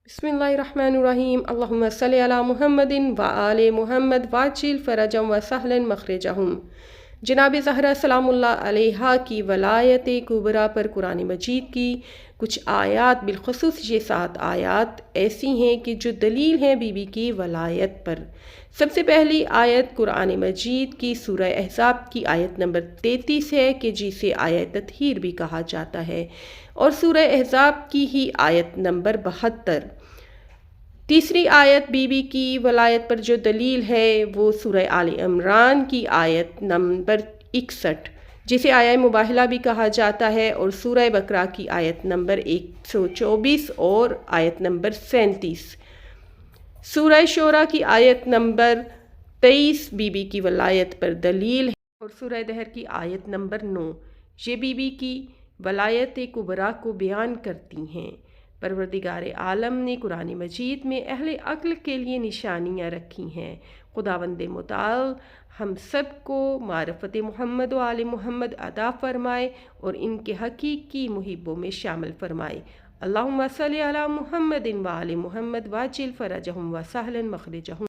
बिस्मिल्लाहिर्रहमानिर्रहीम अल्लाहुम्मा सल्लि अला मुहम्मदिन व आले मुहम्मद वाजिल फ़रजम व सहलन मखरजहुम। जनाब ज़हरा सलामुल्लाह अलैहा की वलायत कुबरा पर कुरान मजीद की कुछ आयात, बिलखुसूस ये 7 आयात ऐसी हैं कि जो दलील हैं बीबी की वलायत पर। सबसे पहली आयत कुरान मजीद की सूरह अहज़ाब की आयत नंबर 33 है कि जिसे आयत तत्हीर भी कहा जाता है, और सूरह अहज़ाब की ही आयत नंबर 72। तीसरी आयत बीबी की वलायत पर जो दलील है वो सूरह आले इमरान की आयत नंबर 61 जिसे आया मुबाहला भी कहा जाता है, और सूरह बकरा की आयत नंबर 124 और आयत नंबर 37। सूरह शोरा की आयत नंबर 23 बीबी की वलायत पर दलील है, और सूरह दहर की आयत नंबर 9 ये बीबी की वलायत कुबरा को बयान करती हैं। परवरदिगार आलम ने कुरान मजीद में अहले अक्ल के लिए निशानियाँ रखी हैं। खुदावंद मुताल हम सब को मारफत मोहम्मद व आले मोहम्मद अता फ़रमाए और इनके हकीकी मुहिब्बों में शामिल फ़रमाए। अल्लाहुम्मा सल्लि अला मुहम्मदिन व आले मुहम्मद वाजिल फ़रजहुम व सहलन मखरजहुम।